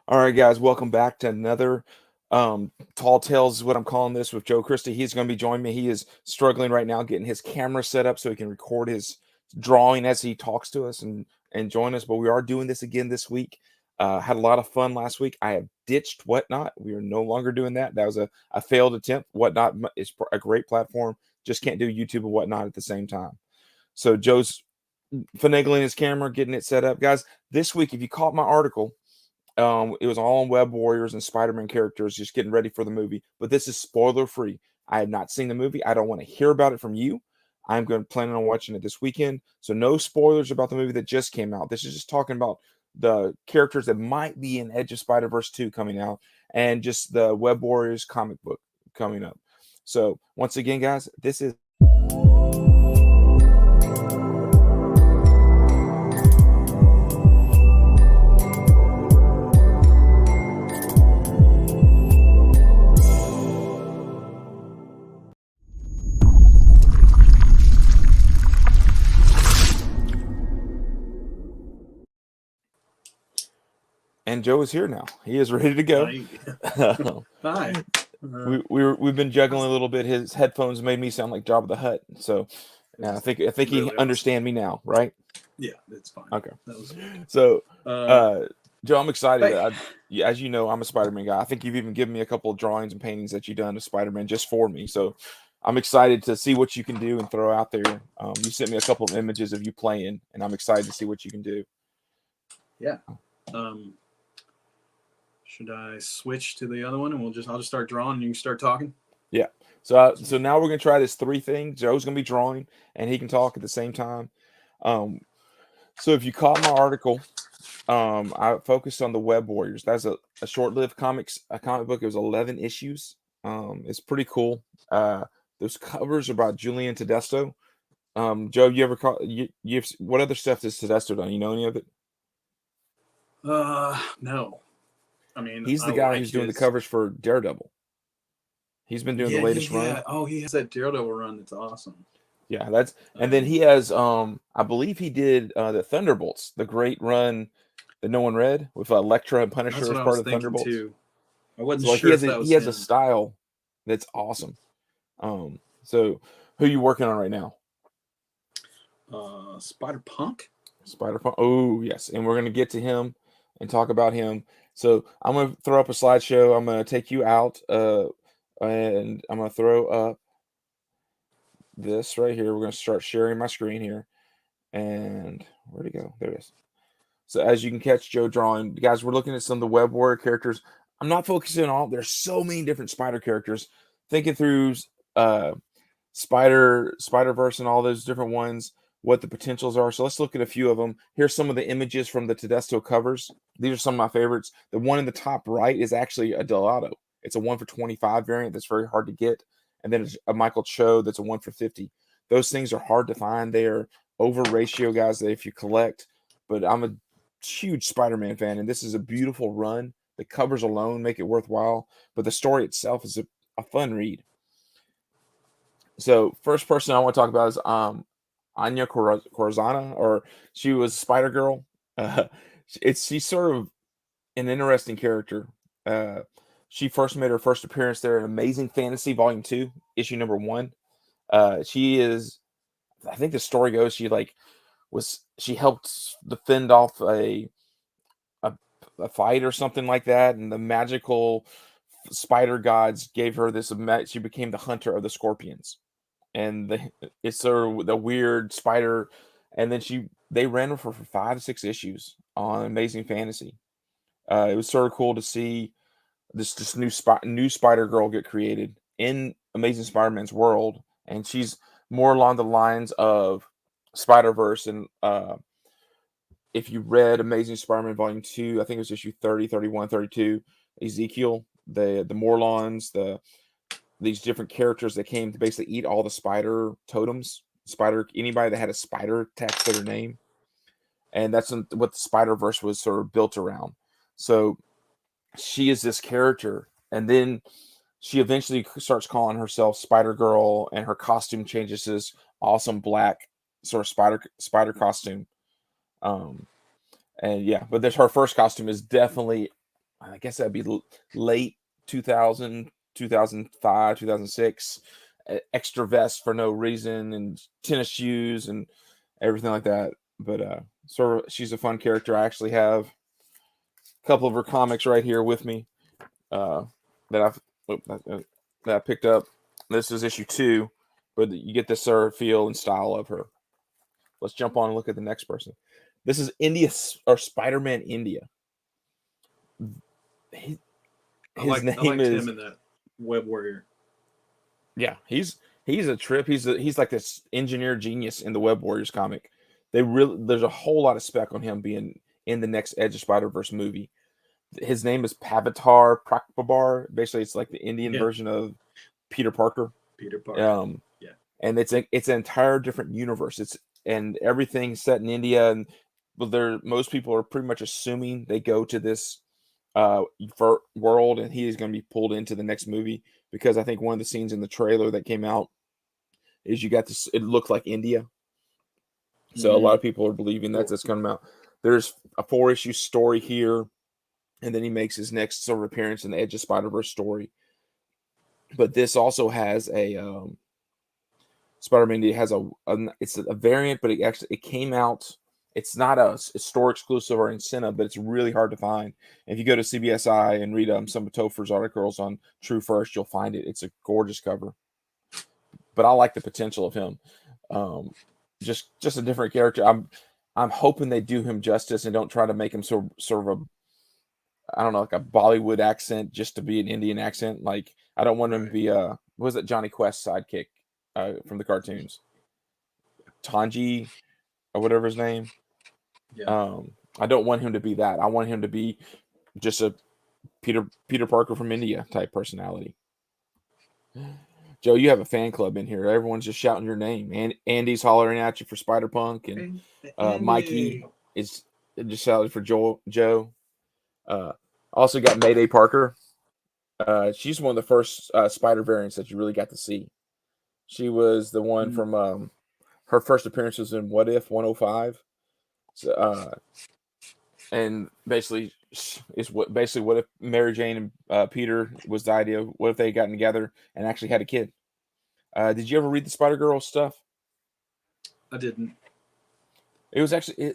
All right, guys, welcome back to another Tall Tales is what I'm calling this with Joe Christy. He's going to be joining me. He is struggling right now getting his camera set up so he can record his drawing as he talks to us and join us. But we are doing this again this week. Had a lot of fun last week. I have ditched Whatnot. We are no longer doing that. That was a failed attempt. Whatnot is a great platform. Just can't do YouTube and Whatnot at the same time. So Joe's finagling his camera, getting it set up. Guys, this week, if you caught my article, it was all on Web Warriors and Spider-Man characters just getting ready for the movie. But this is spoiler free. I have not seen the movie. I don't want to hear about it from you. I'm going to plan on watching it this weekend. So no spoilers about the movie that just came out. This is just talking about the characters that might be in Edge of Spider-Verse 2 coming out and just the Web Warriors comic book coming up. So once again, guys, this is and Joe is here now. He is ready to go. Hi. We've been juggling a little bit. His headphones made me sound like Jabba the Hutt. So I think really he awesome. understand me now, right? Yeah, that's fine. Okay. That was good. So Joe, I'm excited. Hey. As you know, I'm a Spider-Man guy. I think you've even given me a couple of drawings and paintings that you've done of Spider-Man just for me. So I'm excited to see what you can do and throw out there. You sent me a couple of images of you playing, and I'm excited to see what you can do. Yeah. Should I switch to the other one and I'll just start drawing and you can start talking? Yeah. So now we're gonna try this three thing. Joe's gonna be drawing, and he can talk at the same time. Um, so if you caught my article, I focused on the Web Warriors. That's a short-lived a comic book. It was 11 issues. It's pretty cool. Those covers are by Julian Tedesco. Joe, you ever caught you've what other stuff does Tedesco done? You know any of it? No. I mean, He's the I guy like who's doing the his. covers for Daredevil. He's been doing the latest run. Oh, he has that Daredevil run. That's awesome. Yeah, and then he has I believe he did the Thunderbolts, the great run that no one read with Elektra and That's Punisher what as I part was of the thinking Thunderbolts. too. I wasn't So like sure if that he was has a him. style that's awesome. So who are you working on right now? Spider Punk. Spider Punk. Oh yes, and we're gonna get to him and talk about him. So I'm gonna throw up a slideshow. I'm gonna take you out, and I'm gonna throw up this right here. We're gonna start sharing my screen here. And where'd it go? There it is. So as you can catch Joe drawing, guys, we're looking at some of the Web Warrior characters. I'm not focusing on all. There's so many different Spider characters. Thinking through uh, Spiderverse and all those different ones, what the potentials are. So let's look at a few of them. Here's some of the images from the Tedesco covers. These are some of my favorites. The one in the top right is actually a Delato. It's a 1 for 25 variant that's very hard to get. And then it's a Michael Cho that's a 1 for 50. Those things are hard to find. They are over ratio guys that if you collect. But I'm a huge Spider-Man fan, and this is a beautiful run. The covers alone make it worthwhile, but the story itself is a fun read. So first person I want to talk about is Anya Corazana, or she was Spider Girl. Uh, she's sort of an interesting character. Uh, she first made her first appearance there in Amazing Fantasy Volume 2, issue number 1. She is, I think the story goes, she helped defend off a, a fight or something like that, and the magical spider gods gave her this. She became the hunter of the scorpions, and it's sort of the weird spider. And then they ran her for 5 6 issues on Amazing Fantasy. It was sort of cool to see this new Spider Girl get created in Amazing Spider-Man's world, and she's more along the lines of Spider-Verse. And if you read Amazing Spider-Man Volume 2, I think it was issue 30, 31, 32, Ezekiel, the Morlons, these different characters that came to basically eat all the spider totems, anybody that had a spider attached to their name. And that's what the Spider-Verse was sort of built around. So she is this character, and then she eventually starts calling herself Spider-Girl, and her costume changes to this awesome black sort of spider costume. And yeah, but her first costume is definitely I guess that'd be late 2000, 2005, 2006. Extra vest for no reason and tennis shoes and everything like that. But sort of, she's a fun character. I actually have a couple of her comics right here with me uh, that that I picked up. This is issue 2, but you get the sort of feel and style of her. Let's jump on and look at the next person. This is India or Spider-Man India. His I name liked is him in that Web Warrior. yeah. He's a trip. He's like this engineer genius in the Web Warriors comic. There's a whole lot of spec on him being in the next Edge of Spider-Verse movie. His name is Pavitar Prakbabar. Basically, it's like the Indian Yeah, version of Peter Parker. Peter Parker. Um, Yeah. and it's an entire different universe. And everything's set in India, and most people are pretty much assuming they go to this world, and he is going to be pulled into the next movie because I think one of the scenes in the trailer that came out is you got this. It looked like India, so a lot of people are believing that's coming out. There's a 4-issue story here, and then he makes his next sort of appearance in the Edge of Spider-Verse story. But this also has a Spider-Man India has it's a variant, but it came out. It's not a store exclusive or incentive, but it's really hard to find. If you go to CBSI and read some of Topher's articles on True First, you'll find it. It's a gorgeous cover. But I like the potential of him. Just a different character. I'm hoping they do him justice and don't try to make him sort of a, I don't know, like a Bollywood accent just to be an Indian accent. Like I don't want him to be what was it, Johnny Quest's sidekick from the cartoons, Tanji or whatever his name. Yeah. I don't want him to be that. I want him to be just a Peter Parker from India type personality. Joe, you have a fan club in here. Everyone's just shouting your name. And Andy's hollering at you for Spider Punk, and Mikey is just shouting for Joe. Also got Mayday Parker. She's one of the first Spider variants that you really got to see. She was the one from her first appearance was in What If 105. So, and basically what if Mary Jane and Peter was the idea? What if they had gotten together and actually had a kid? Did you ever read the Spider Girl stuff? I didn't. It was actually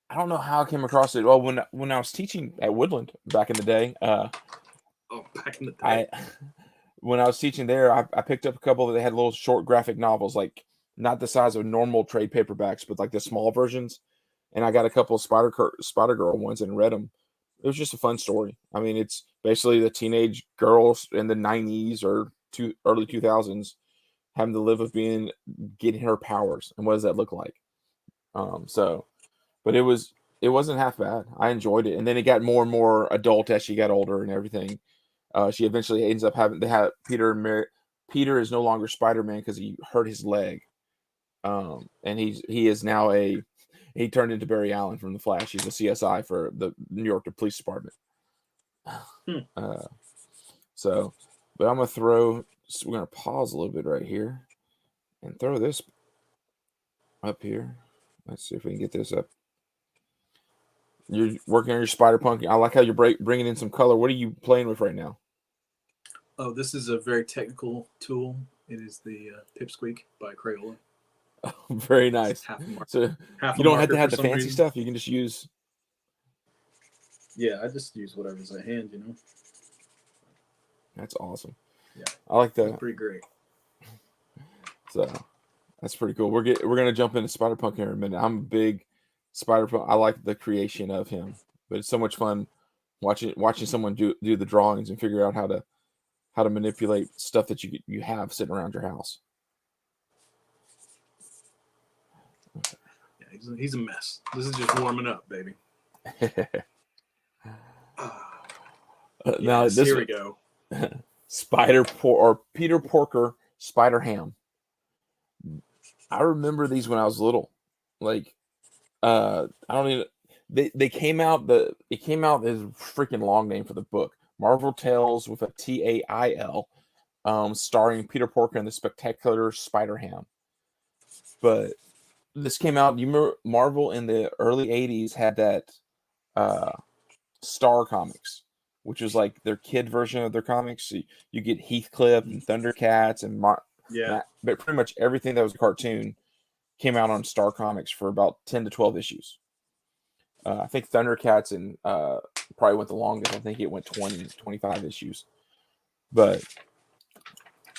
I don't know how I came across it. Well, when I was teaching at Woodland back in the day, Back in the day. When I was teaching there, I picked up a couple that had little short graphic novels, like not the size of normal trade paperbacks, but like the small versions. And I got a couple of Spider Girl ones and read them. It was just a fun story. I mean, it's basically the teenage girls in the '90s or early 2000s having to live with getting her powers, and what does that look like? But it wasn't half bad. I enjoyed it, and then it got more and more adult as she got older and everything. She eventually ends up having to have Peter is no longer Spider-Man because he hurt his leg, and he is now he turned into Barry Allen from The Flash. He's a CSI for the New York Police Department. But I'm gonna we're gonna pause a little bit right here and throw this up here. Let's see if we can get this up. You're working on your Spider Punk. I like how you're bringing in some color. What are you playing with right now? Oh, this is a very technical tool. It is the Pipsqueak by Crayola. Oh, very nice. So you don't have to have the fancy stuff. You can just use. Yeah, I just use whatever's at hand, you know. That's awesome. Yeah, I like that. Pretty great. So that's pretty cool. We're gonna jump into Spider Punk here in a minute. I'm a big Spider Punk. I like the creation of him, but it's so much fun watching someone do the drawings and figure out how to manipulate stuff that you have sitting around your house. Yeah, he's a mess. This is just warming up, baby. Now here we go. Peter Porker Spider Ham. I remember these when I was little. Like, I don't even. They came out it came out as a freaking long name for the book. Marvel Tales with a TAIL, starring Peter Porker and the Spectacular Spider Ham. But this came out. You remember Marvel in the early '80s had that Star Comics, which was like their kid version of their comics. So you get Heathcliff and Thundercats and Yeah. but pretty much everything that was a cartoon came out on Star Comics for about 10 to 12 issues. I think Thundercats and probably went the longest. I think it went 20, 25 issues. But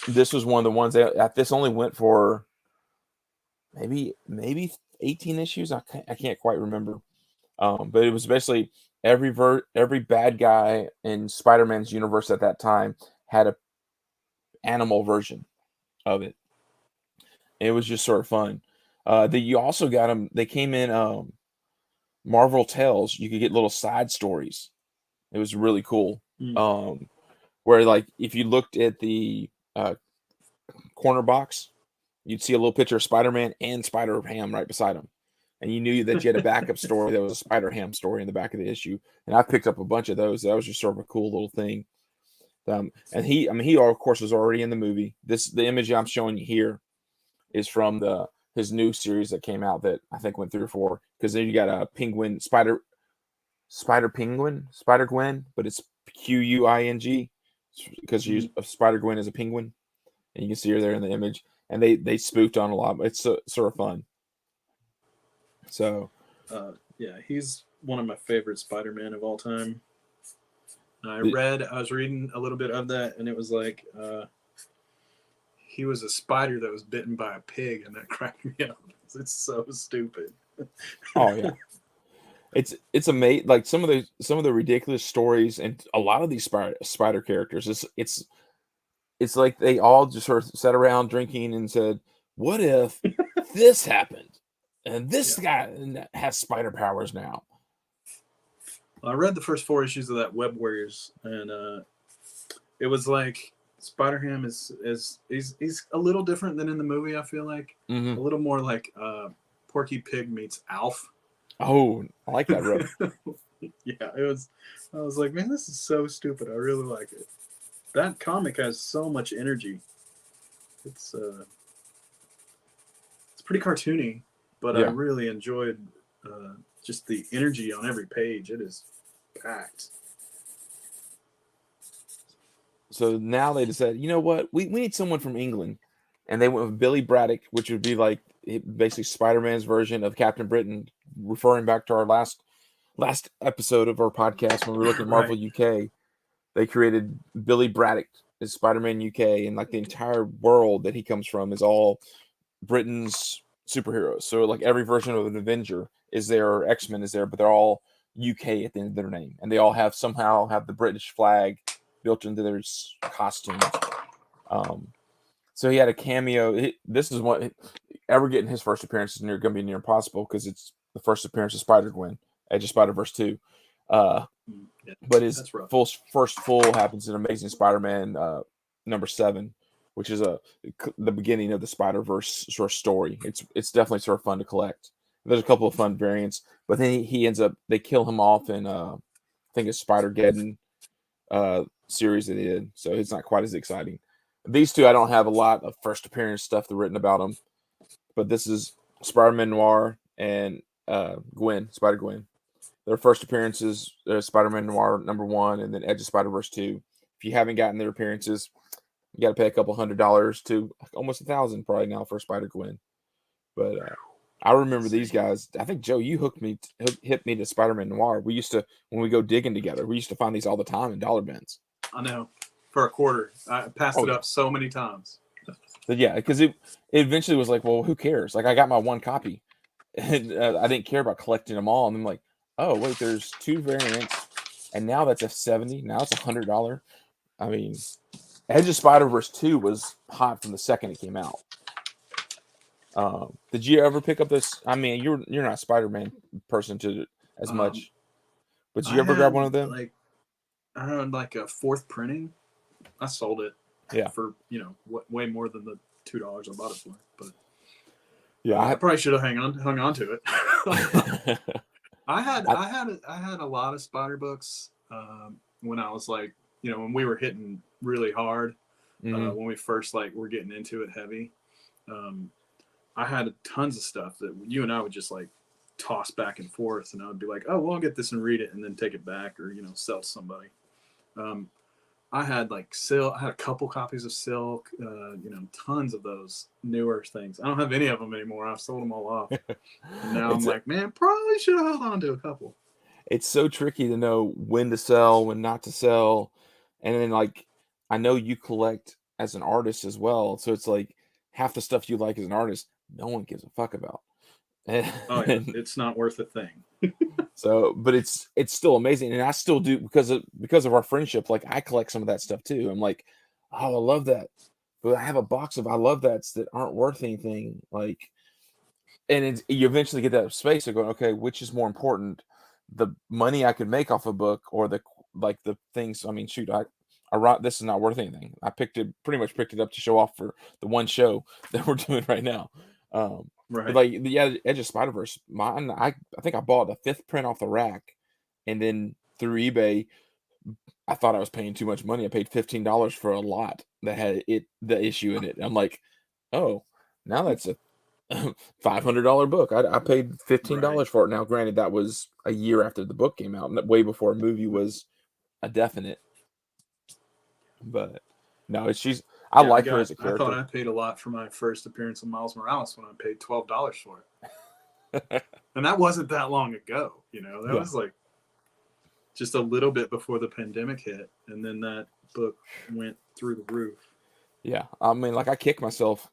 this was one of the ones that this only went for maybe 18 issues. I can't quite remember. But it was basically every bad guy in Spider-Man's universe at that time had a animal version of it. It was just sort of fun. That you also got them. They came in Marvel Tales. You could get little side stories. It was really cool. Where like if you looked at the corner box, you'd see a little picture of Spider-Man and Spider-Ham right beside him. And you knew that you had a backup story that was a Spider-Ham story in the back of the issue. And I picked up a bunch of those. That was just sort of a cool little thing. And he of course was already in the movie. The image I'm showing you here is from his new series that came out that I think went 3 or 4. Because then you got a penguin, Spider Gwen, but it's Quing because Spider Gwen is a penguin, and you can see her there in the image. And they spooked on a lot. It's sort of fun. So, yeah, he's one of my favorite Spider-Man of all time. I was reading a little bit of that, and it was like he was a spider that was bitten by a pig, and that cracked me up. It's so stupid. Oh yeah, it's amazing. Like some of the ridiculous stories, and a lot of these spider characters. It's like they all just sort of sat around drinking and said, "What if this happened?" And this guy has spider powers now. I read the first 4 issues of that Web Warriors, and it was like Spider-Ham is he's a little different than in the movie. I feel like a little more like Porky Pig meets Alf. Oh, I like that rub. Yeah, it was. I was like, man, this is so stupid. I really like it. That comic has so much energy. It's pretty cartoony, but I really enjoyed just the energy on every page. It is packed. So now they decided, you know what? We need someone from England. And they went with Billy Braddock, which would be like basically Spider-Man's version of Captain Britain, referring back to our last episode of our podcast when we were looking at Marvel UK. They created Billy Braddock as Spider-Man UK, and like the entire world that he comes from is all Britain's superheroes. So like every version of an Avenger is there, or X-Men is there, but they're all UK at the end of their name, and they all somehow have the British flag built into their costumes. So he had a cameo. This is what ever getting his first appearance is going to be near impossible because it's the first appearance of Spider-Gwen, Edge of Spider-Verse 2. But his first full happens in Amazing Spider-Man number 7, which is the beginning of the Spider-Verse sort of story. It's definitely sort of fun to collect. There's a couple of fun variants, but then he ends up, they kill him off in I think it's Spider-Geddon series that he did, so it's not quite as exciting. These two, I don't have a lot of first appearance stuff written about them, but this is Spider-Man Noir and Spider-Gwen. Their first appearances, Spider-Man Noir number 1, and then Edge of Spider-Verse 2. If you haven't gotten their appearances, you got to pay a couple $100 to almost $1,000 probably now for Spider-Gwen. But I remember these guys. I think Joe, you hit me to Spider-Man Noir. We used to, when we go digging together, we used to find these all the time in dollar bins. I know. For a quarter. I passed it up so many times. But yeah, because it eventually was like, well, who cares? Like I got my one copy, and I didn't care about collecting them all. And I'm like, oh wait, there's 2 variants, and now that's a $70. Now it's $100. I mean, Edge of Spider-Verse 2 was hot from the second it came out. Did you ever pick up this? I mean, you're not a Spider-Man person as much, but did you ever grab one of them? Like, I had like a 4th printing. I sold it. Yeah. For way more than the $2 I bought it for. But yeah, I probably should have hung on to it. I had a lot of Spider books when I was like, when we were hitting really hard, when we first were getting into it heavy. I had tons of stuff that you and I would just like toss back and forth, and I would be like, oh, well, I'll get this and read it and then take it back or sell to somebody. I had like Silk. I had a couple copies of Silk. Tons of those newer things. I don't have any of them anymore. I've sold them all off. And now I'm like, man, probably should have held on to a couple. It's so tricky to know when to sell, when not to sell, and then like I know you collect as an artist as well, so it's like half the stuff you like as an artist, no one gives a fuck about. Oh yeah, it's not worth a thing. So, but it's still amazing, and I still do because of our friendship. Like I collect some of that stuff too. I'm like, oh, I love that, but I have a box of I love that's that aren't worth anything. Like, and you eventually get that space of going, okay, which is more important, the money I could make off a book or the things. I mean, shoot, I wrote this is not worth anything. I pretty much picked it up to show off for the one show that we're doing right now. But Right. like the Edge of Spider-Verse, mine, I think I bought the fifth print off the rack, and then through eBay, I thought I was paying too much money. I paid $15 for a lot that had the issue in it. I'm like, oh, now that's a $500 book. I paid Right. $15 for it. Now, granted, that was a year after the book came out, and way before a movie was a definite. But no, I Yeah, like her as a I thought character. I paid a lot for my first appearance of Miles Morales when I paid $12 for it. And that wasn't that long ago, That Yeah, was like just a little bit before the pandemic hit, and then that book went through the roof. yeah. I mean, like I kick myself.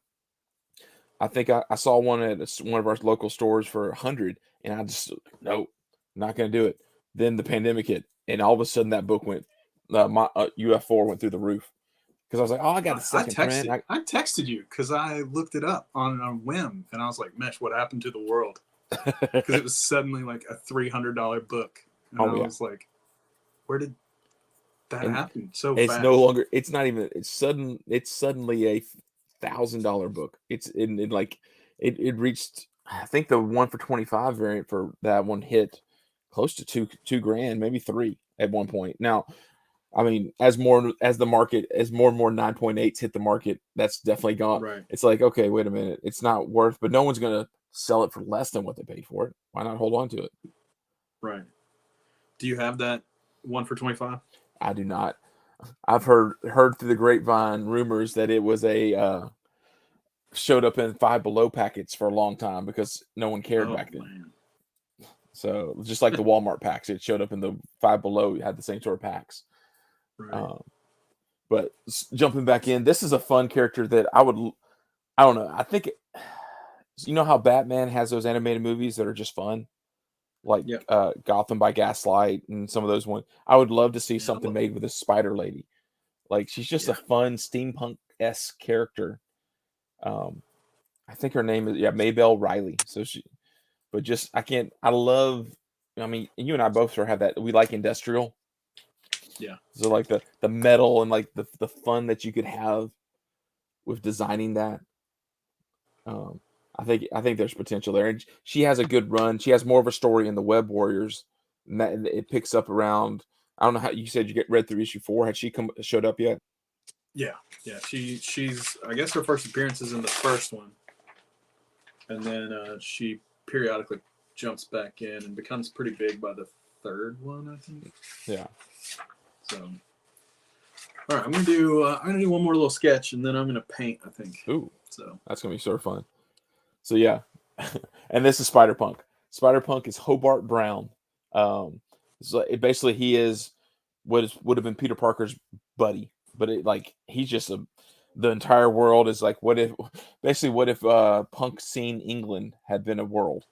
I think I saw one at one of our local stores for 100, and I just nope, not gonna do it. Then the pandemic hit, and all of a sudden that book went, my UF4 went through the roof because I was like, oh, I got the second print. I texted you because I looked it up on a whim, and I was like, "Mesh, what happened to the world?" Because it was suddenly like a $300 book, and Oh I yeah, was like, "Where did that and happen so it's no fast?" longer. It's not even. It's suddenly a $1,000 book. It's in like it reached. I think the one for 25 variant for that one hit close to two grand, maybe three at one point. Now, I mean, as more and more 9.8s hit the market, that's definitely gone. Right, It's like, okay, wait a minute, it's not worth, but no one's gonna sell it for less than what they paid for it. Why not hold on to it? right. Do you have that one for 25? I do not. I've heard through the grapevine rumors that it was a showed up in Five Below packets for a long time because no one cared Oh back then. man. So just like the Walmart packs, it showed up in the Five Below. You had the same sort of packs. Right. Um, but jumping back in, this is a fun character that I don't know. I think you know how Batman has those animated movies that are just fun, like Yep. Gotham by Gaslight and some of those ones. I would love to see Yeah. something made with a Spider Lady. Like she's just a Yeah. fun steampunk-esque character. Um, I think her name is Maybelle Riley. So but just I can't. I love. I mean, you and I both sort of have that. We like industrial. Yeah. So like the metal and like the fun that you could have with designing that. Um, I think there's potential there, and she has a good run. She has more of a story in the Web Warriors, and that and it picks up around. I don't know how you said you get read through issue 4. Had she showed up yet? Yeah. Yeah. She's I guess her first appearance is in the first one, and then she periodically jumps back in and becomes pretty big by the third one, I think. Yeah. So, all right, I'm gonna do one more little sketch, and then I'm gonna paint, I think. Ooh, So that's gonna be sort of fun. So yeah, and this is Spider Punk. Spider Punk is Hobart Brown. So basically he is would have been Peter Parker's buddy, but he's just the entire world is like what if punk scene England had been a world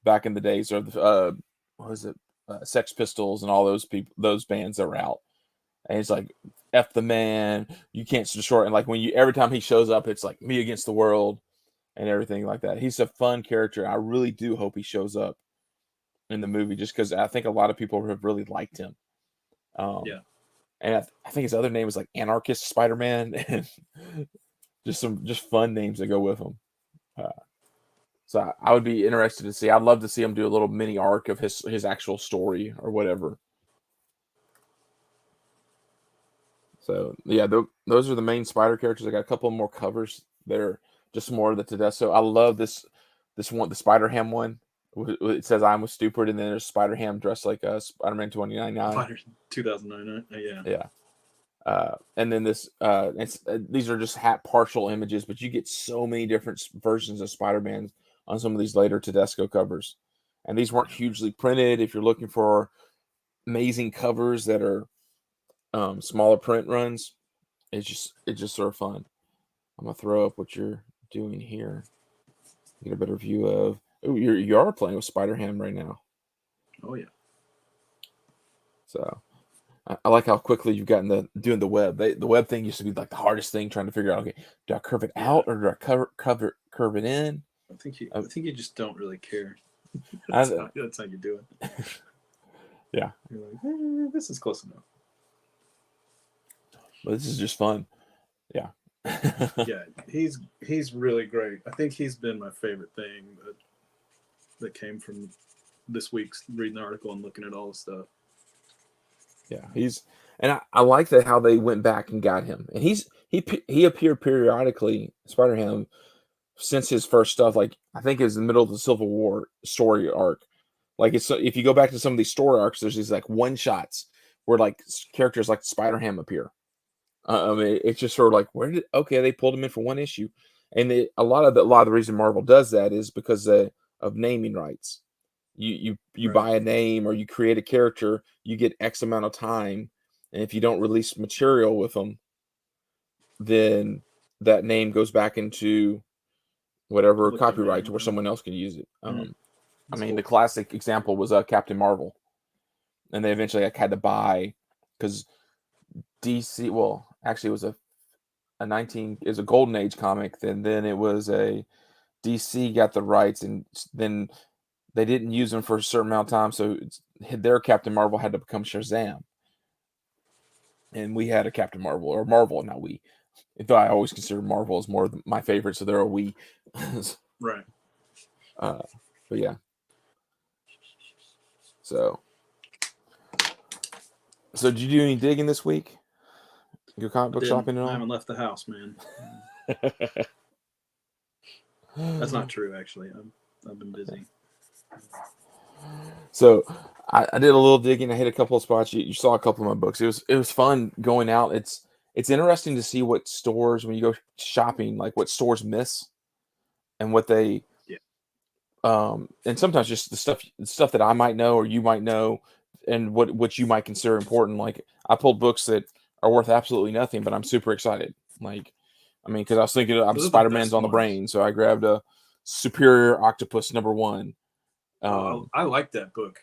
back in the days of what was it Sex Pistols and all those people those bands that were out, and he's like F the man, you can't destroy it. And like when you every time he shows up, it's like me against the world and everything like that. He's a fun character. I really do hope he shows up in the movie just because I think a lot of people have really liked him. Um, yeah, and I think his other name is like Anarchist Spider-Man and just fun names that go with him. Uh, so I would be interested to see. I'd love to see him do a little mini arc of his actual story or whatever. So yeah, those are the main Spider characters. I got a couple more covers that are just more of the Tedesco. I love this one, the Spider Ham one. It says "I'm with stupid," and then there's Spider-Ham dressed like Spider-Man 2099. Spider 2009. Yeah. Yeah. And then this these are just partial images, but you get so many different versions of Spider-Man on some of these later Tedesco covers, and these weren't hugely printed. If you're looking for amazing covers that are smaller print runs, it's just sort of fun. I'm gonna throw up what you're doing here, get a better view of. Oh, you are playing with Spider-Ham right now. Oh yeah. So I like how quickly you've gotten doing the web. The web thing used to be like the hardest thing, trying to figure out. Okay, do I curve it out or do I curve it in? I think you just don't really care. That's how you do it. Yeah. You're like, this is close enough. But this is just fun. Yeah. Yeah, he's really great. I think he's been my favorite thing that came from this week's reading the article and looking at all the stuff. Yeah, I like that how they went back and got him, and he appeared periodically, Spider-Ham, since his first stuff. Like I think it was in the middle of the Civil War story arc. Like if you go back to some of these story arcs, there's these like one shots where like characters like Spider-Ham appear. I mean, it's just sort of like they pulled him in for one issue, and a lot of the reason Marvel does that is because of naming rights. You Right. buy a name or you create a character, you get X amount of time, and if you don't release material with them, then that name goes back into whatever Public copyright domain, where someone else can use it. I mean, cool. the classic example was Captain Marvel, and they eventually had to buy because DC. Well, actually, it was it was a Golden Age comic. Then it was a DC got the rights, and then they didn't use them for a certain amount of time, so their Captain Marvel had to become Shazam. And we had a Captain Marvel, or Marvel, not we. Though I always consider Marvel as more my favorite, so they're a we. Right. But yeah. So did you do any digging this week? Go comic book shopping at all? I haven't left the house, man. That's not true, actually. I've been busy. So I did a little digging. I hit a couple of spots. You saw a couple of my books. It was fun going out. It's interesting to see what stores, when you go shopping, like what stores miss and what they and sometimes just the stuff that I might know or you might know and what you might consider important. Like I pulled books that are worth absolutely nothing, but I'm super excited. Like I mean, because I was thinking Spider-Man's on the brain, so I grabbed a Superior Octopus #1. I like that book.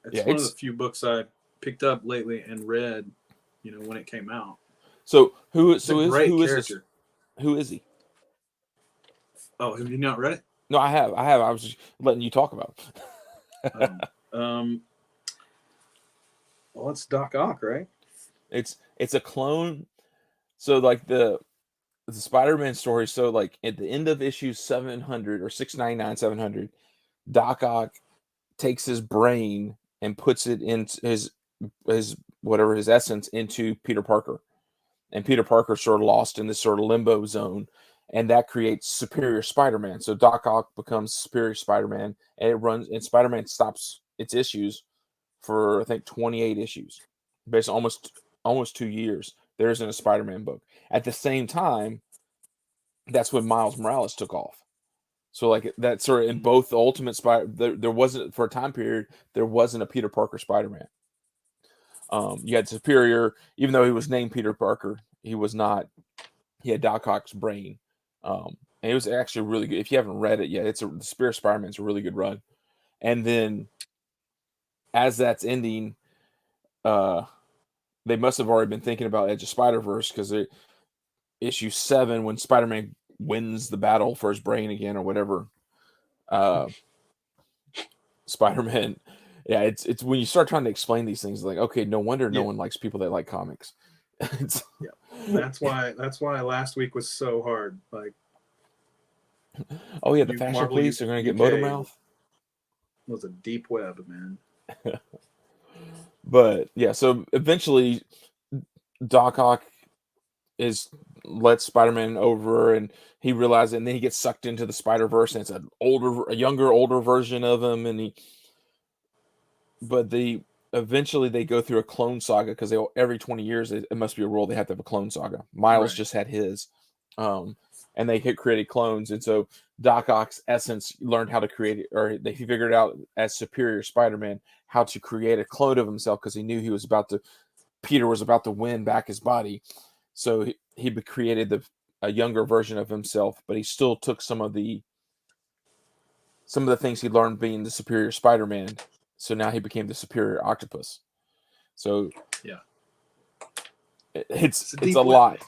It's one of the few books I picked up lately and read, when it came out. So who is character. Who is he? Oh, have you not read it? No, I have. I was just letting you talk about it. Well, it's Doc Ock, right? It's a clone. So like the Spider-Man story. So like at the end of issue 700 or 699, 700, Doc Ock takes his brain and puts it into his essence into Peter Parker, and Peter Parker's sort of lost in this sort of limbo zone, and that creates Superior Spider-Man. So Doc Ock becomes Superior Spider-Man, and Spider-Man stops its issues for I think 28 issues, based on almost 2 years. There isn't a Spider-Man book. At the same time, that's when Miles Morales took off. So like that sort of in both the Ultimate Spider, there wasn't for a time period there wasn't a Peter Parker Spider-Man. You had Superior, even though he was named Peter Parker, he was not. He had Doc Ock's brain, and it was actually really good. If you haven't read it yet, the Superior Spider-Man's a really good run. And then as that's ending, they must have already been thinking about Edge of Spider-Verse because issue 7 when Spider-Man wins the battle for his brain again or whatever. Spider-Man, yeah, it's when you start trying to explain these things, like okay, no wonder no one likes people that like comics. That's why last week was so hard. Like, oh yeah, the fashion police are going to get motor mouth. It was a deep web, man. But yeah, so eventually Doc Ock is lets Spider-Man over, and he realizes it, and then he gets sucked into the Spider-Verse, and it's a younger, older version of him, and eventually they go through a clone saga because every 20 years it must be a rule they have to have a clone saga. Miles just had his, and they created clones, and so Doc Ock's essence learned how to create it, or he figured out as Superior Spider-Man how to create a clone of himself because he knew Peter was about to win back his body, so he created a younger version of himself, but he still took some of the things he learned being the Superior Spider-Man. So now he became the Superior Octopus. So yeah, it's a lot.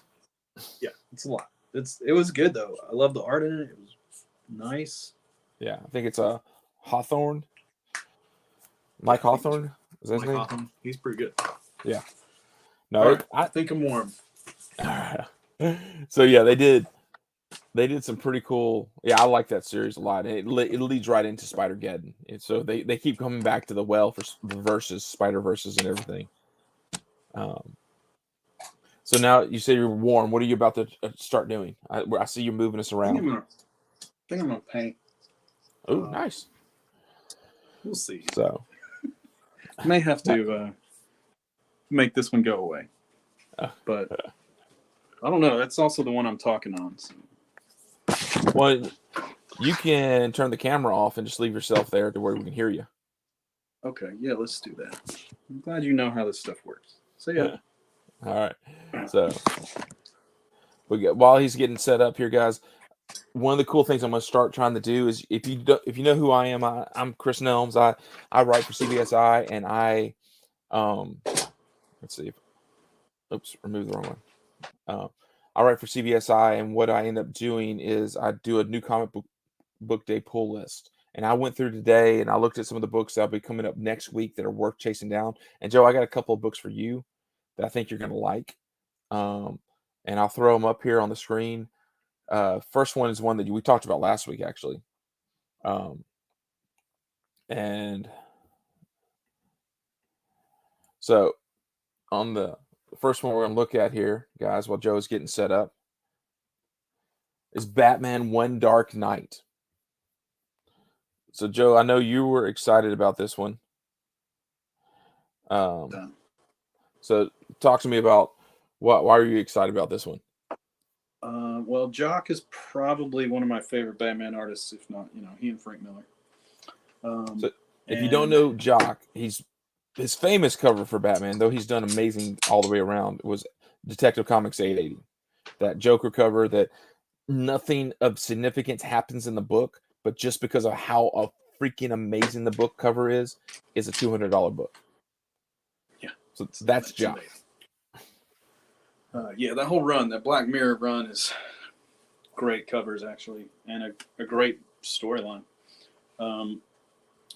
Yeah, it's a lot. It was good though. I love the art in it. It was nice. Yeah, I think it's a Hawthorne. Mike Hawthorne. Is that his name? Hawthorne. He's pretty good. Yeah. No, I think I'm warm. So yeah, they did some pretty cool. Yeah, I like that series a lot. It leads right into Spider-Geddon. And so they keep coming back to the well for the verses, Spider-Verses, and everything. So now you say you're warm. What are you about to start doing? I see you moving us around. I think I'm gonna paint. Oh, nice. We'll see. So I may have to make this one go away, but I don't know. That's also the one I'm talking on. So. Well, you can turn the camera off and just leave yourself there to where we can hear you. Okay, yeah, let's do that. I'm glad you know how this stuff works. So yeah. All right. So while he's getting set up here, guys, one of the cool things I'm going to start trying to do is if you know who I am, I'm Chris Nelms. I write for CBSI, and let's see. Oops, remove the wrong one. I write for CBSI, and what I end up doing is I do a new comic book day pull list. And I went through today, and I looked at some of the books that'll be coming up next week that are worth chasing down. And Joe, I got a couple of books for you that I think you're going to like. And I'll throw them up here on the screen. First one is one that we talked about last week, actually. And so on the first one we're going to look at here, guys, while Joe is getting set up, is Batman One Dark Knight. So, Joe, I know you were excited about this one. So talk to me about why are you excited about this one? Well, Jock is probably one of my favorite Batman artists, if not, he and Frank Miller. So if you don't know Jock, his famous cover for Batman, though he's done amazing all the way around, was Detective Comics 880. That Joker cover that nothing of significance happens in the book, but just because of how freaking amazing the book cover is a $200 book. Yeah. So that's Jock. Yeah, that whole run, that Black Mirror run, is great covers, actually, and a great storyline.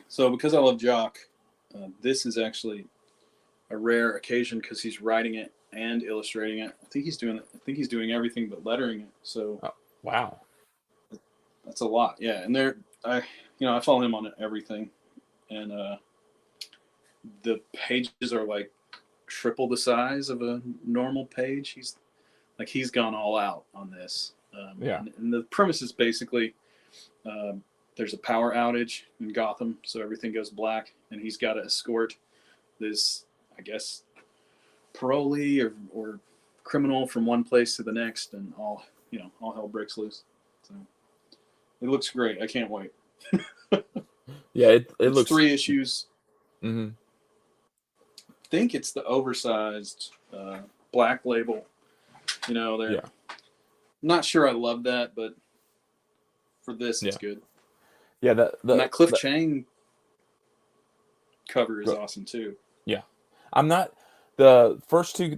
So because I love Jock, this is actually a rare occasion because he's writing it and illustrating it. I think he's doing everything but lettering it. So wow, that's a lot. Yeah, and I follow him on everything, and the pages are like triple the size of a normal page. He's gone all out on this. And the premise is basically there's a power outage in Gotham, so everything goes black, and he's got to escort this, I guess, parolee or criminal from one place to the next, and all hell breaks loose. So it looks great. I can't wait. Yeah, it looks 3 issues. Mm-hmm. I think it's the oversized black label. I'm not sure I love that, but for this, it's good. Yeah, that Cliff Chang cover is awesome too. Yeah, I'm not the first two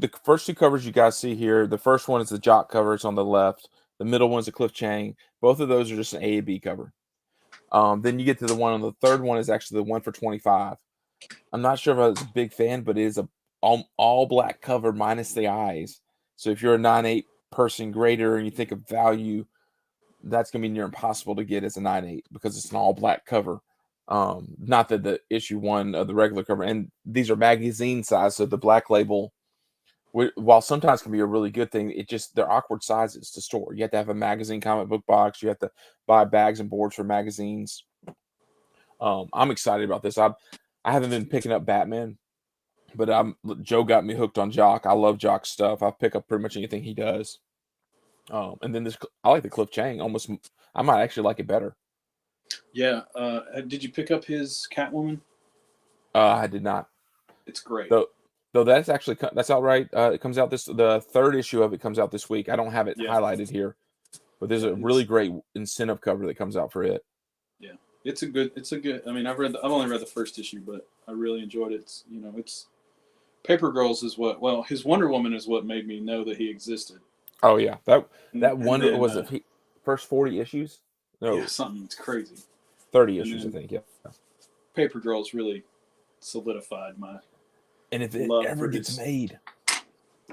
covers you guys see here. The first one is the Jock cover. It's on the left. The middle one's a Cliff Chang. Both of those are just an A and B cover. Then you get to the one on the third one is actually the one for $25. I'm not sure if I was a big fan, but it is a all black cover minus the eyes. So if you're a 9/8 person grader and you think of value, that's going to be near impossible to get as a 9/8 because it's an all black cover. Not that the issue 1 of the regular cover, and these are magazine size, so the black label while sometimes can be a really good thing, it just they're awkward sizes to store. You have to have a magazine comic book box. You have to buy bags and boards for magazines. I'm excited about this. I haven't been picking up Batman, but Joe got me hooked on Jock. I love Jock's stuff. I pick up pretty much anything he does. And then I like the Cliff Chang. Almost, I might actually like it better. Yeah. Did you pick up his Catwoman? I did not. It's great. Though that's actually that's out right. It comes out the third issue of it comes out this week. I don't have it highlighted here, but there's a really great incentive cover that comes out for it. Yeah, it's a good. I mean, I've only read the first issue, but I really enjoyed it. It's Paper Girls is his Wonder Woman is what made me know that he existed. Oh yeah, that Wonder was it first 40 issues? No, yeah, something crazy. 30 issues, I think. Yeah, Paper Girls really solidified my. And if it ever gets made,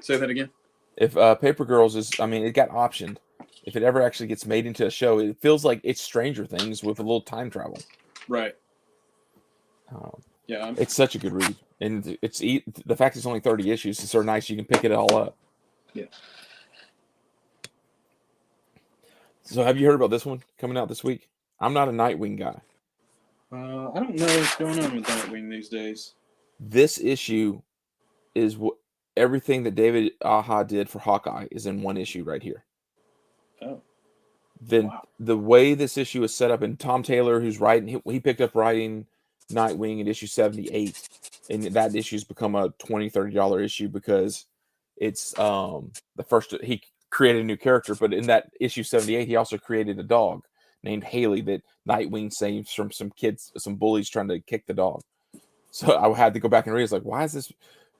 say that again. If Paper Girls it got optioned. If it ever actually gets made into a show, it feels like it's Stranger Things with a little time travel. Right. Yeah, it's such a good read, and it's the fact it's only 30 issues is so nice. You can pick it all up. Yeah. So, have you heard about this one coming out this week? I'm not a Nightwing guy. I don't know what's going on with Nightwing these days. This issue is everything that David Aja did for Hawkeye is in one issue right here. Oh. Then the way this issue is set up, and Tom Taylor, who's writing, he picked up writing Nightwing at issue 78, and that issue's become a $20-$30 issue because it's the first he created a new character, but in that issue 78, he also created a dog named Haley that Nightwing saves from some bullies trying to kick the dog. So I had to go back and read. It's like, why is this?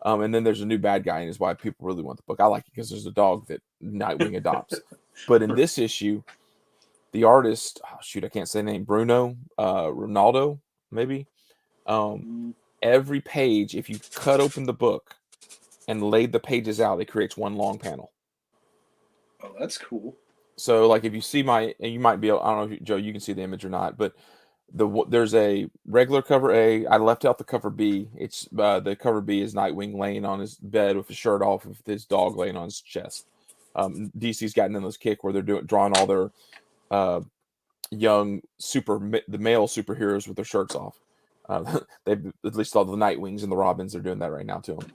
And then there's a new bad guy, and is why people really want the book. I like it because there's a dog that Nightwing adopts. But in this issue, the artist, I can't say the name, Bruno Ronaldo, maybe. Every page, if you cut open the book and laid the pages out, it creates one long panel. Oh, that's cool. So, like, if you see you might be, I don't know, if Joe, you can see the image or not, but there's a regular cover A. I left out the cover B. It's the cover B is Nightwing laying on his bed with his shirt off, with his dog laying on his chest. DC's gotten in this kick where they're drawing all their young the male superheroes with their shirts off. They've at least all the Nightwings and the Robins are doing that right now to them.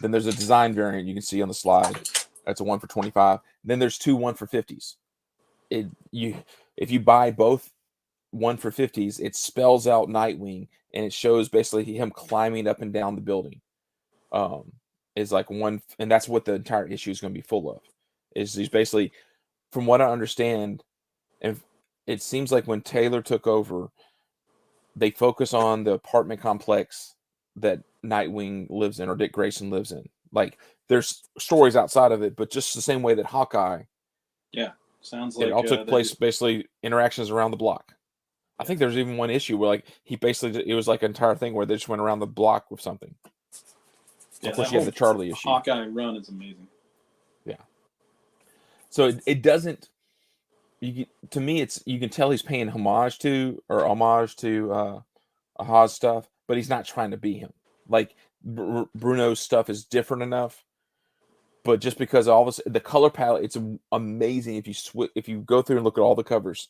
Then there's a design variant you can see on the slide. That's a 1 for $25. Then there's 2 1 for $50s. If you buy both 1 for $50s, it spells out Nightwing and it shows basically him climbing up and down the building. Is like one, and that's what the entire issue is going to be full of. Is he's basically, from what I understand, and it seems like when Taylor took over, they focus on the apartment complex that Nightwing lives in or Dick Grayson lives in. Like, there's stories outside of it, but just the same way that Hawkeye. Yeah, sounds like it all took place basically interactions around the block. I think there's even one issue where it was like an entire thing where they just went around the block with something. Yeah, of course, you have the Charlie issue. Hawkeye run is amazing. Yeah. So it doesn't. To me, you can tell he's paying homage to Aha's stuff, but he's not trying to be him. Like Bruno's stuff is different enough, but just because the color palette, it's amazing if you go through and look at all the covers,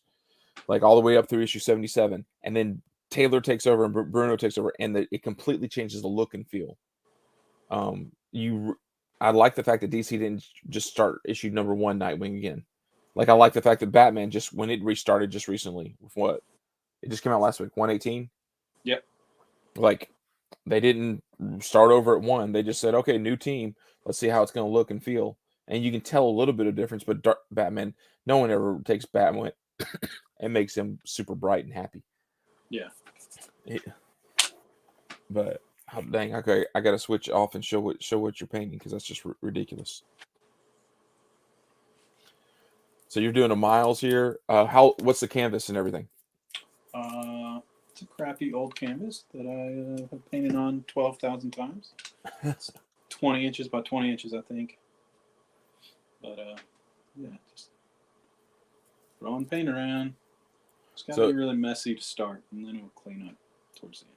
like all the way up through issue 77, and then Taylor takes over and Bruno takes over, and it completely changes the look and feel. I like the fact that DC didn't just start issue number 1 Nightwing again. Like, I like the fact that Batman when it restarted just recently with what? It just came out last week, 118? Yep. Like, they didn't start over at 1. They just said, okay, new team. Let's see how it's going to look and feel. And you can tell a little bit of difference, but Batman, no one ever takes Batman and makes him super bright and happy. Yeah. But, oh, dang, okay, I got to switch off and show what you're painting because that's just ridiculous. So you're doing a Miles here. What's the canvas and everything? It's a crappy old canvas that I have painted on 12,000 times. It's 20 inches by 20 inches, I think. But yeah, just throwing paint around. It's got to be really messy to start, and then it'll clean up towards the end.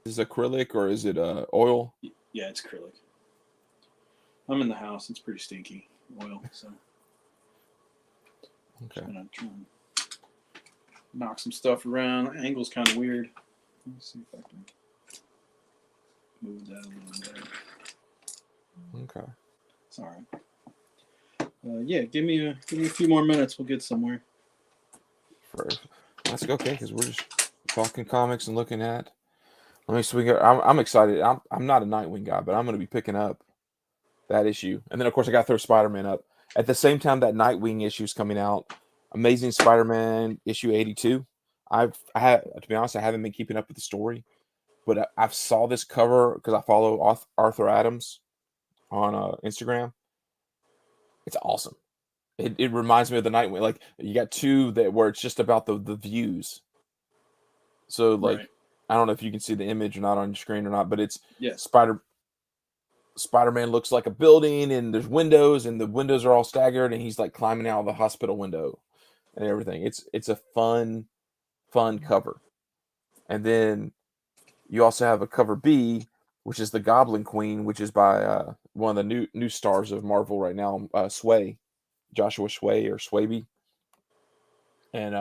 Is it acrylic or is it oil? Yeah, it's acrylic. I'm in the house. It's pretty stinky oil, so Okay. just gonna try and knock some stuff around. The angle's kind of weird. Let's see if I can move that a little better. Okay. It's all right. Yeah, give me a few more minutes. We'll get somewhere. That's okay because we're just talking comics and looking at. Let me swing it. I'm excited. I'm not a Nightwing guy, but I'm going to be picking up that issue, and then of course I got to throw Spider-Man up at the same time that Nightwing issue is coming out. Amazing Spider-Man issue 82. I had to be honest, I haven't been keeping up with the story, but I've saw this cover because I follow Arthur Adams on Instagram. It's awesome. It reminds me of the Nightwing. Like you got two that where it's just about the views. So like Right. I don't know if you can see the image or not on your screen or not, but it's Yes. Spider-Man looks like a building and there's windows and the windows are all staggered and he's like climbing out of the hospital window and everything. It's a fun cover. And then you also have a cover B, which is the Goblin Queen, which is by one of the new stars of Marvel right now, Joshua Sway or Swaby. And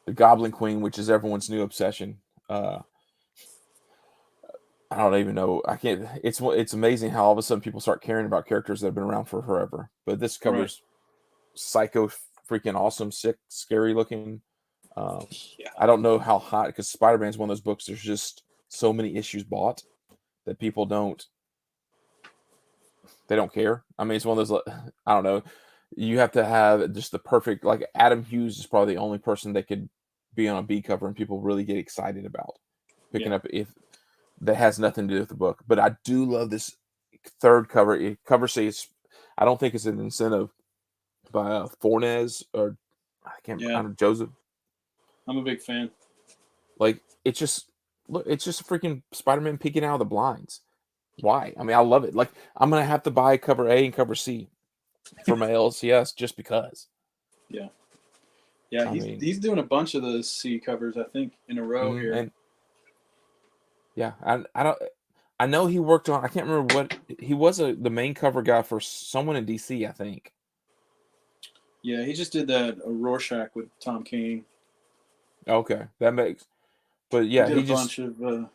the Goblin Queen, which is everyone's new obsession. I don't even know. I can't. It's amazing how all of a sudden people start caring about characters that have been around for forever. But this Right. covers psycho, freaking awesome, sick, scary looking. Yeah. I don't know how hot because Spider-Man's one of those books. There's just so many issues bought that people don't. They don't care. I mean, it's one of those. I don't know. You have to have just the perfect. Like Adam Hughes is probably the only person that could be on a B cover and people really get excited about picking Yeah. up if that has nothing to do with the book. But I do love this third cover. Cover says, I don't think it's an incentive by Fornes or I Yeah. don't know, Joseph. I'm a big fan. Like it's just look, it's just freaking Spider-Man peeking out of the blinds. Why? I mean, I love it. Like I'm gonna have to buy cover A and cover C for my LCS just because. Yeah. Yeah. I mean, He's doing a bunch of those C covers, I think, in a row here. and yeah, I don't. I know he worked on. I can't remember what he was the main cover guy for someone in DC. I think. Yeah, he just did that Rorschach with Tom King. Okay, that makes. But He yeah, did a he just bunch of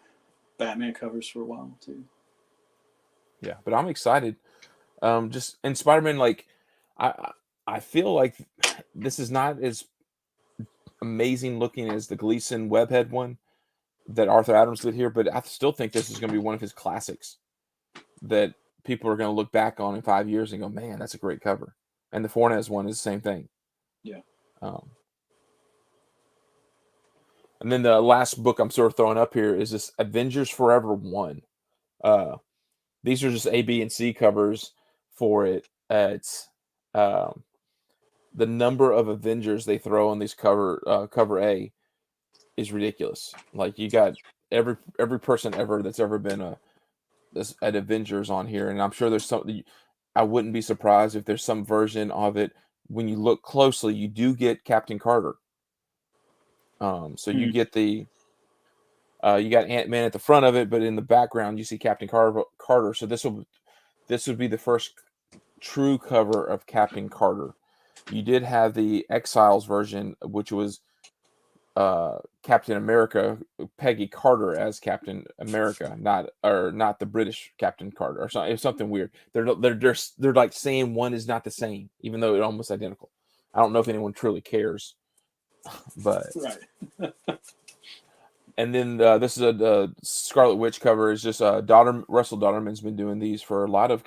Batman covers for a while too. yeah. But I'm excited. Just and Spider-Man, like I I feel like this is not as amazing looking as the Gleason Webhead one that Arthur Adams did here, but I still think this is going to be one of his classics that people are going to look back on in 5 years and go, man, that's a great cover. And the Fornes one is the same thing. Yeah. Um, and then the last book I'm sort of throwing up here is this Avengers Forever 1. Uh, these are just A, B, and C covers for it. It's um, the number of Avengers they throw on these cover A is ridiculous. Like you got every person ever that's ever been at Avengers on here, and I'm sure there's something. I wouldn't be surprised if there's some version of it. When you look closely, you do get Captain Carter. So you Hmm. get you got Ant-Man at the front of it, but in the background you see Captain Carter. So this would be the first true cover of Captain Carter. You did have the Exiles version, which was Captain America, Peggy Carter as Captain America, not the British Captain Carter or something. It's something weird. They're like saying one is not the same, even though it's almost identical. I don't know if anyone truly cares, but Right. and then this is a Scarlet Witch cover. Is just Russell Dauterman's been doing these for a lot of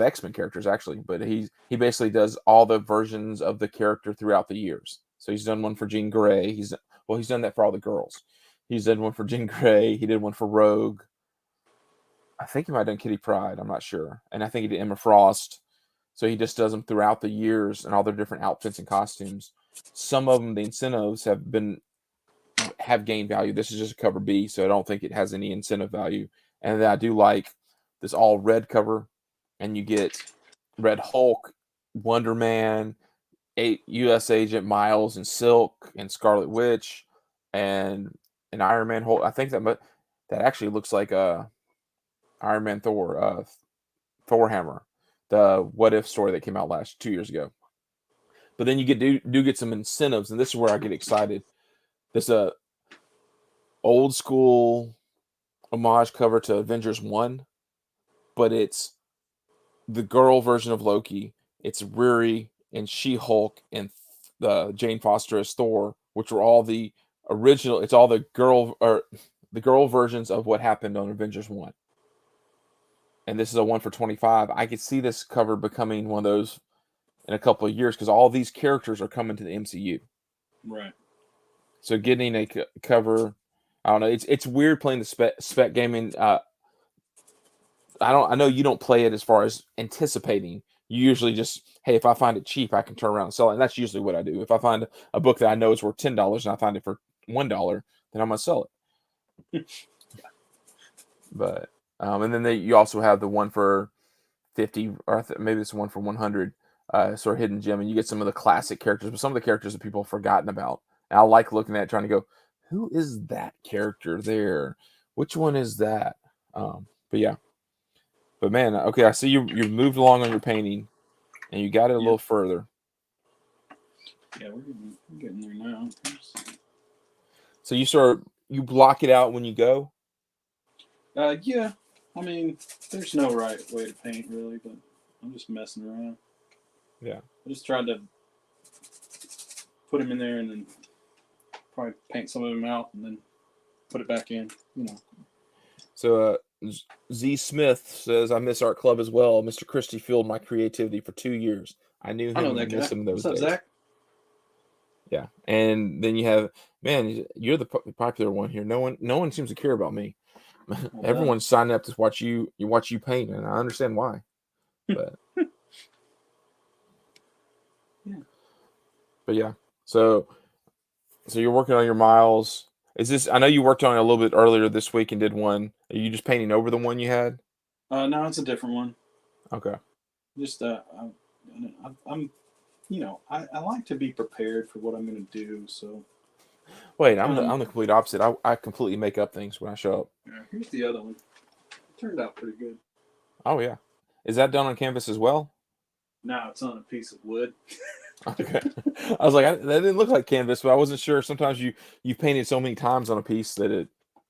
X-Men characters actually, but he basically does all the versions of the character throughout the years. So he's done one for Jean Grey. He's done that for all the girls. He's done one for Jean Grey. He did one for Rogue. I think he might have done Kitty Pryde. I'm not sure. And I think he did Emma Frost. So he just does them throughout the years and all their different outfits and costumes. Some of them, the incentives have gained value. This is just a cover B, so I don't think it has any incentive value. And then I do like this all red cover, and you get Red Hulk, Wonder Man, U.S. Agent Miles, and Silk, and Scarlet Witch, and an Iron Man Hulk. I think that actually looks like Iron Man Thor. Hammer, the What If story that came out 2 years ago. But then you do get some incentives, and this is where I get excited. This old school homage cover to Avengers 1, but it's the girl version of Loki. It's Riri and She-Hulk and the Jane Foster as Thor, which were all the original. It's all the girl versions of what happened on Avengers 1. And this is a 1 for 25. I could see this cover becoming one of those in a couple of years because all these characters are coming to the MCU. Right. So getting a cover, I don't know. It's weird playing the spec gaming. I know you don't play it as far as anticipating. You usually just, hey, if I find it cheap, I can turn around and sell it. And that's usually what I do. If I find a book that I know is worth $10 and I find it for $1, then I'm gonna sell it. But and then you also have the 1 for 50, or maybe it's 1 for 100, sort of hidden gem, and you get some of the classic characters, but some of the characters that people have forgotten about. And I like looking at it, trying to go, who is that character there? Which one is that? But yeah. But man, okay, I see you've moved along on your painting, and you got it a little further. Yeah, we're getting there now. So you block it out when you go? Yeah. I mean, there's no right way to paint, really, but I'm just messing around. Yeah. I just tried to put them in there and then probably paint some of them out and then put it back in, So Z Smith says, I miss art club as well. Mr. Christy fueled my creativity for 2 years. I knew him and I miss him those days. What's up, Zach? Yeah. And then you have, man, you're the popular one here. No one seems to care about me. Everyone's signing up to watch you paint, and I understand why. But But yeah. So you're working on your miles. Is this, I know you worked on it a little bit earlier this week and did one. Are you just painting over the one you had? No, it's a different one. Okay. Just I'm I like to be prepared for what I'm going to do. So wait, I'm the complete opposite. I completely make up things when I show up. Yeah, here's the other one. It turned out pretty good. Oh yeah. Is that done on canvas as well? No, it's on a piece of wood. Okay. I was like, that didn't look like canvas, but I wasn't sure. Sometimes you painted so many times on a piece that it.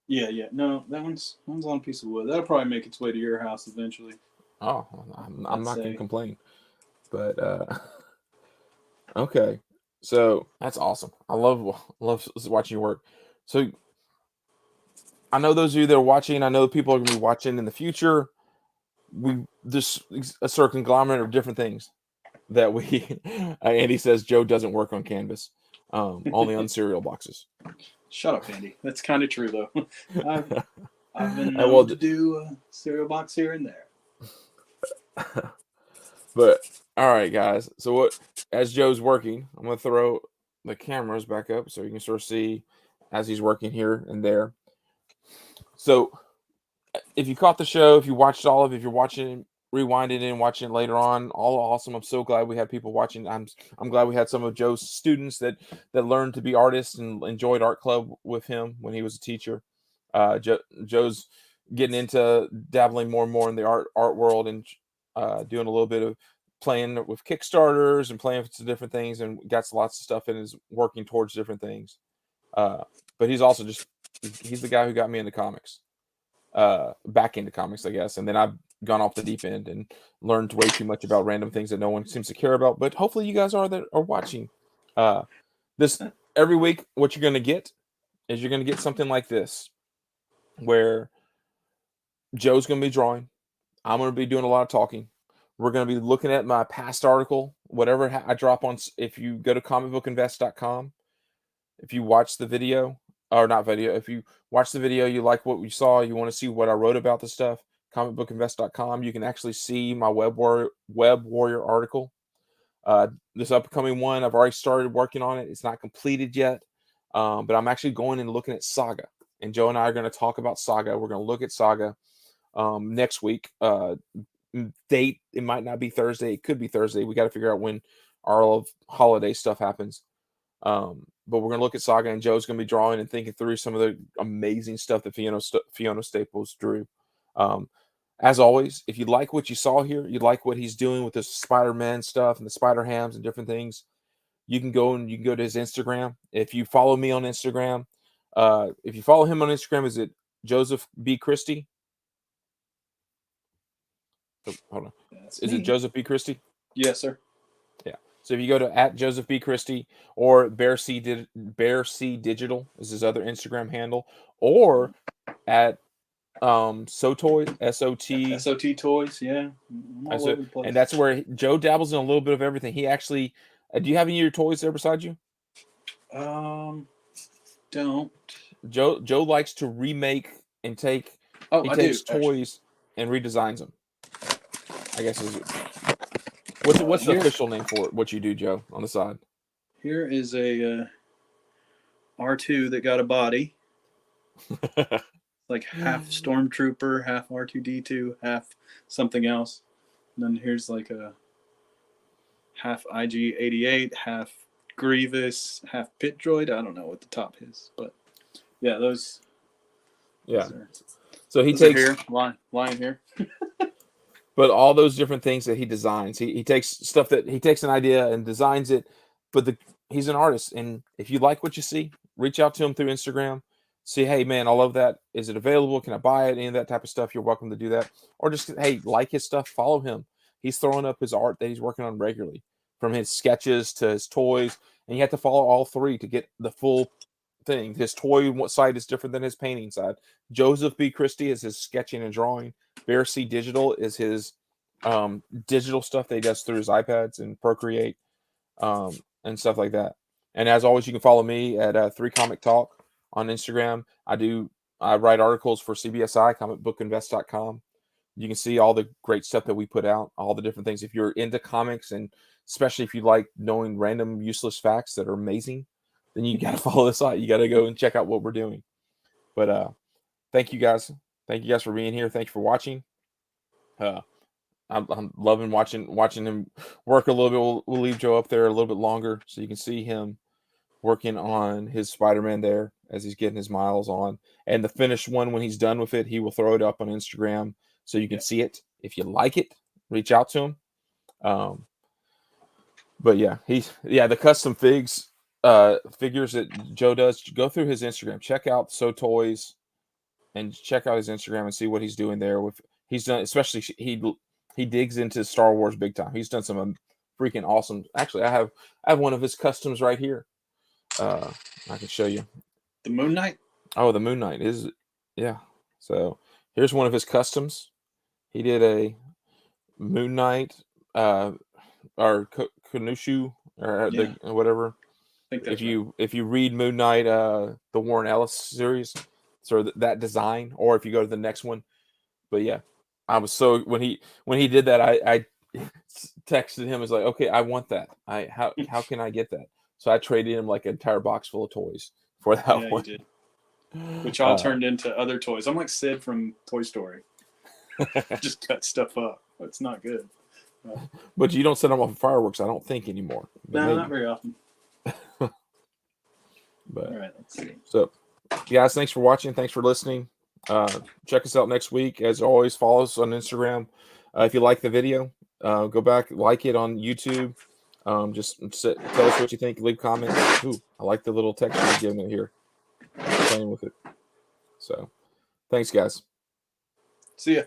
Yeah. No, that one's on a piece of wood. That'll probably make its way to your house eventually. Oh, I'm not gonna complain. But okay. So that's awesome. I love watching you work. So I know those of you that are watching, I know people are gonna be watching in the future. This a sort of conglomerate of different things that we Andy says Joe doesn't work on canvas, only on cereal boxes. Shut up, Andy. That's kind of true though. I've been known to do a cereal box here and there. But all right, guys. So as Joe's working, I'm gonna throw the cameras back up so you can sort of see as he's working here and there. So if you caught the show, if you watched all of it, if you're watching, rewinding it and watching it later on, all awesome. I'm so glad we had people watching. I'm glad we had some of Joe's students that learned to be artists and enjoyed art club with him when he was a teacher. Joe's getting into dabbling more and more in the art world and doing a little bit of playing with Kickstarters and playing with some different things, and got lots of stuff and is working towards different things. But he's also he's the guy who got me into comics. Back into comics, I guess, and then I've gone off the deep end and learned way too much about random things that no one seems to care about. But hopefully, you guys that are watching this every week. What you're going to get is you're going to get something like this, where Joe's going to be drawing. I'm going to be doing a lot of talking. We're going to be looking at my past article, whatever I drop on. If you go to comicbookinvest.com, if you watch the video. Or not video. If you watch the video, you like what we saw, you want to see what I wrote about the stuff, comicbookinvest.com, you can actually see my Web Warrior article. This upcoming one, I've already started working on it. It's not completed yet, but I'm actually going and looking at Saga. And Joe and I are going to talk about Saga. We're going to look at Saga next week. Date, it might not be Thursday. It could be Thursday. We got to figure out when our holiday stuff happens. But we're going to look at Saga, and Joe's going to be drawing and thinking through some of the amazing stuff that Fiona Staples drew. as always, if you like what you saw here, you like what he's doing with the Spider-Man stuff and the Spider-Hams and different things, you can go to his Instagram. If you follow me on Instagram, if you follow him on Instagram, is it Joseph B. Christy? Oh, hold on. Is it Joseph B. Christy? Yes, sir. Yeah. So if you go to at Joseph B. Christy or Bear C Digital is his other Instagram handle, or at SOTOY SOT Toys, yeah. I'm all over the place. And that's where Joe dabbles in a little bit of everything. He actually, do you have any of your toys there beside you? Don't. Joe likes to remake and take. Oh, he I takes do, toys and redesigns them. I guess is what's the official name for it? What you do, Joe, on the side? Here is a R2 that got a body. Like half Stormtrooper, half R2D2, half something else. And then here's like a half IG-88, half Grievous, half Pit Droid. I don't know what the top is, but yeah, those. Yeah. Those are, so he takes here, lying here. But all those different things that he designs, he takes stuff that he takes an idea and designs it. But he's an artist, and if you like what you see, reach out to him through Instagram. See, hey man, I love that. Is it available? Can I buy it? Any of that type of stuff, you're welcome to do that. Or just hey, like his stuff, follow him. He's throwing up his art that he's working on regularly, from his sketches to his toys, and you have to follow all three to get the full thing. His toy side is different than his painting side. Joseph B. Christy is his sketching and drawing. Bear C Digital is his digital stuff that he does through his iPads and Procreate and stuff like that. And as always, you can follow me at 3 Comic Talk on Instagram. I write articles for CBSI, comicbookinvest.com. You can see all the great stuff that we put out, all the different things. If you're into comics, and especially if you like knowing random useless facts that are amazing, then you got to follow this out. You got to go and check out what we're doing. But thank you guys. Thank you guys for being here. Thank you for watching. I'm loving watching him work a little bit. We'll leave Joe up there a little bit longer so you can see him working on his Spider-Man there as he's getting his miles on. And the finished one, when he's done with it, he will throw it up on Instagram so you can see it. If you like it, reach out to him. But yeah, the custom figures that Joe does. Go through his Instagram, check out So Toys, and check out his Instagram and see what he's doing there. He's done, especially he digs into Star Wars big time. He's done some freaking awesome. Actually, I have one of his customs right here. I can show you. The Moon Knight. Oh, the Moon Knight is, yeah. So here's one of his customs. He did a Moon Knight, or Kanushu, or whatever. I think that's if you read Moon Knight, the Warren Ellis series, so that design, or if you go to the next one. But yeah, I was so when he did that, I texted him, was like, okay, I want that. How can I get that? So I traded him like an entire box full of toys for that one. You did. Which all turned into other toys. I'm like Sid from Toy Story. Just cut stuff up. It's not good. But you don't set them off with fireworks, I don't think, anymore. But no, not very often. But all right, let's see. So, guys, thanks for watching. Thanks for listening. Check us out next week. As always, follow us on Instagram. If you like the video, go back, like it on YouTube. Just tell us what you think. Leave comments. Ooh, I like the little texture you're giving it here. Playing with it. So, thanks, guys. See ya.